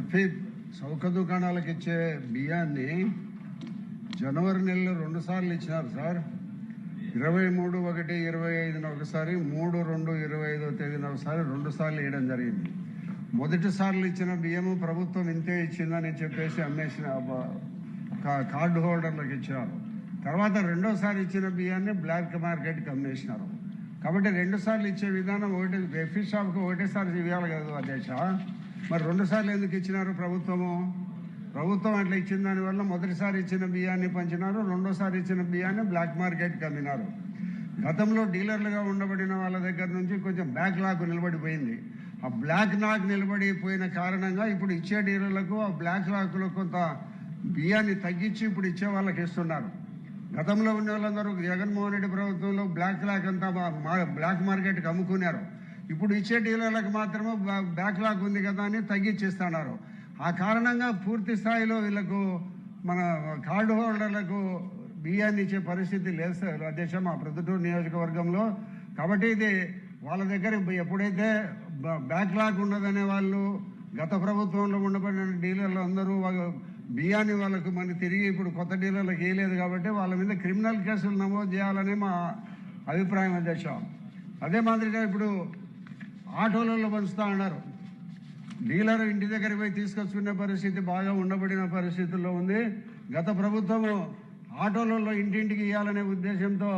F i చౌక దుకాణాలకు ఇచ్చే బియ్యాన్ని జనవరి నెలలో 2 సార్లు ఇచ్చినారు సార్. 23/1/25 ఒకసారి, 3/2/25 ఒకసారి, 2 సార్లు ఇవ్వడం జరిగింది. మొదటి సార్లు ఇచ్చిన బియ్యము ప్రభుత్వం ఇంతే ఇచ్చిందని చెప్పేసి అమ్మేసిన కార్డు హోల్డర్లకు ఇచ్చినారు. తర్వాత రెండోసారి ఇచ్చిన బియ్యాన్ని బ్లాక్ మార్కెట్కి అమ్మేసినారు. కాబట్టి 2 సార్లు ఇచ్చే విధానం ఒకటి ఎఫ్ఈ షాప్కి ఒకటేసారి ఇవ్వాలి కదా అధ్యక్ష. మరి 2 సార్లు ఎందుకు ఇచ్చినారు ప్రభుత్వం అట్లా ఇచ్చిన దానివల్ల మొదటిసారి ఇచ్చిన బియ్యాన్ని పంచినారు, రెండోసారి ఇచ్చిన బియ్యాన్ని బ్లాక్ మార్కెట్కి అమ్మినారు. గతంలో డీలర్లుగా ఉండబడిన వాళ్ళ దగ్గర నుంచి కొంచెం బ్యాక్ లాక్ నిలబడిపోయింది. ఆ బ్లాక్ లాక్ నిలబడిపోయిన కారణంగా ఇప్పుడు ఇచ్చే డీలర్లకు ఆ బ్లాక్ లాక్లో కొంత బియ్యాన్ని తగ్గించి ఇప్పుడు ఇచ్చే వాళ్ళకి ఇస్తున్నారు. గతంలో ఉన్న వాళ్ళందరూ జగన్మోహన్ రెడ్డి ప్రభుత్వంలో బ్లాక్ లాక్ అంతా బ్లాక్ మార్కెట్కి అమ్ముకున్నారు. ఇప్పుడు ఇచ్చే డీలర్లకు మాత్రమే బ్లాక్ లాక్ ఉంది కదా అని తగ్గించిస్తున్నారు. ఆ కారణంగా పూర్తి స్థాయిలో వీళ్ళకు మన కార్డు హోల్డర్లకు బియ్యాన్ని ఇచ్చే పరిస్థితి లేదు సార్ అధ్యక్ష మా ప్రొద్దుటూరు నియోజకవర్గంలో. కాబట్టి ఇది వాళ్ళ దగ్గర ఎప్పుడైతే బ్యాక్లాగ్ ఉన్నదనే వాళ్ళు గత ప్రభుత్వంలో ఉండబడిన డీలర్లు అందరూ బియ్యాన్ని వాళ్ళకు మన తిరిగి ఇప్పుడు కొత్త డీలర్లకు వేయలేదు కాబట్టి వాళ్ళ మీద క్రిమినల్ కేసులు నమోదు చేయాలని మా అభిప్రాయం అధ్యక్ష. అదే మాదిరిగా ఇప్పుడు ఆటోలలో పంచుతూ ఉన్నారు. డీలర్ ఇంటి దగ్గరికి పోయి తీసుకొచ్చుకునే పరిస్థితి బాగా ఉండబడిన పరిస్థితుల్లో ఉంది. గత ప్రభుత్వము ఆటోలలో ఇంటింటికి ఇవ్వాలనే ఉద్దేశంతో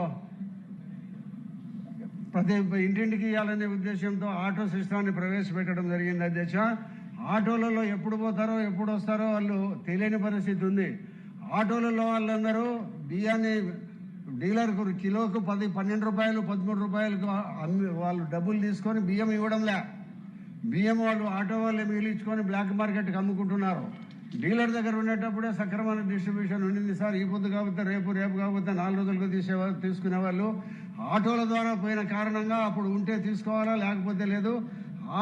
ఇంటింటికి ఇవ్వాలనే ఉద్దేశంతో ఆటో సిస్టాన్ని ప్రవేశపెట్టడం జరిగింది అధ్యక్ష. ఆటోలలో ఎప్పుడు పోతారో ఎప్పుడు వస్తారో వాళ్ళు తెలియని పరిస్థితి ఉంది. ఆటోలలో వాళ్ళందరూ బియ్యాన్ని డీలర్కు కిలోకు 12 రూపాయలు 13 రూపాయలకు వాళ్ళు డబ్బులు తీసుకొని బియ్యం ఇవ్వడంలే. బియ్యం వాళ్ళు ఆటో వాళ్ళే మిగిలించుకొని బ్లాక్ మార్కెట్కి అమ్ముకుంటున్నారు. డీలర్ దగ్గర ఉండేటప్పుడే సక్రమైన డిస్ట్రిబ్యూషన్ ఉండింది సార్. ఈ పొద్దు కాకపోతే రేపు కాకపోతే 4 రోజులకు తీసుకునే వాళ్ళు ఆటోల ద్వారా పోయిన కారణంగా అప్పుడు ఉంటే తీసుకోవాలా లేకపోతే లేదు.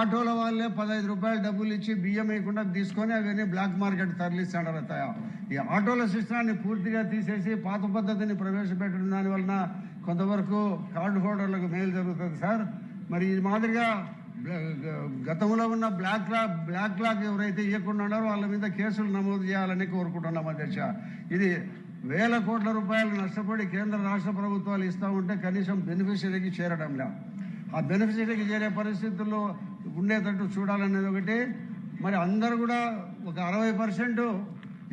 ఆటోల వాళ్ళే 15 రూపాయలు డబ్బులు ఇచ్చి బియ్యం వేయకుండా తీసుకొని అవన్నీ బ్లాక్ మార్కెట్ తరలిస్తాడు. ఈ ఆటోల సిస్టాన్ని పూర్తిగా తీసేసి పాత పద్ధతిని ప్రవేశపెట్టడం దానివలన కొంతవరకు కార్డు హోల్డర్లకు మేలు జరుగుతుంది సార్. మరి ఈ మాదిరిగా గతంలో ఉన్న బ్లాక్ లాక్ ఎవరైతే ఇవ్వకుండా ఉన్నారో వాళ్ళ మీద కేసులు నమోదు చేయాలని కోరుకుంటున్నాం అధ్యక్ష. ఇది వేల కోట్ల రూపాయలు నష్టపడి కేంద్ర రాష్ట్ర ప్రభుత్వాలు ఇస్తూ ఉంటే కనీసం బెనిఫిషరీకి చేరడం లేదు. ఆ బెనిఫిషరీకి చేరే పరిస్థితుల్లో ఉండేటట్టు చూడాలనేది ఒకటి. మరి అందరూ కూడా ఒక 60%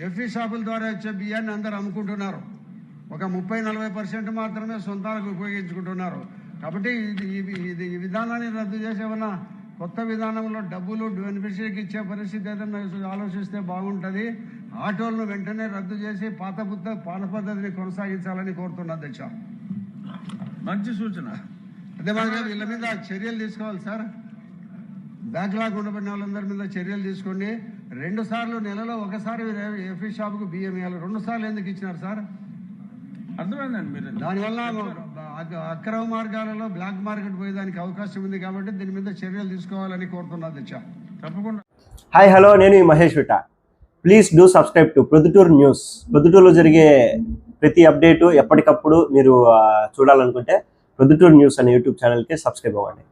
ఎఫ్ఈ షాపుల ద్వారా వచ్చే బియ్యాన్ని అందరూ అమ్ముకుంటున్నారు. ఒక 30-40% మాత్రమే సొంతాలకు ఉపయోగించుకుంటున్నారు. కాబట్టి ఈ విధానాన్ని రద్దు చేసేమన్నా కొత్త విధానంలో డబ్బులు బెనిఫిషరీకి ఇచ్చే పరిస్థితి ఏదైనా ఆలోచిస్తే బాగుంటుంది. ఆటోలను వెంటనే రద్దు చేసి పాత పద్ధతిని కొనసాగించాలని కోరుతున్నా అధ్యక్ష. మంచి సూచన. అదే మాదిరిగా వీళ్ళ మీద చర్యలు తీసుకోవాలి సార్. బ్యాక్లాగ్ ఉండబడిన వాళ్ళందరి మీద చర్యలు తీసుకోండి. 2 సార్లు నెలలో ఒకసారి ఎఫ్ఈ షాప్కు బియ్యం ఇవ్వాలి. 2 సార్లు ఎందుకు ఇచ్చినారు సార్? అర్థమైందండి. మీరు దానివల్ల అక్రమ మార్గాలలో బ్లాక్ మార్కెట్ పోయేదానికి అవకాశం ఉంది కాబట్టి దీని మీద చర్యలు తీసుకోవాలని కోరుతున్నా అధ్యక్ష. తప్పకుండా. హాయ్ హలో, నేను మహేష్ విట. Please do subscribe to Proddatur news. ప్రొద్దుటూరులో జరిగే ప్రతి అప్డేటు ఎప్పటికప్పుడు మీరు చూడాలనుకుంటే ప్రొద్దుటూరు న్యూస్ అనే యూట్యూబ్ ఛానల్కి సబ్స్క్రైబ్ అవ్వండి.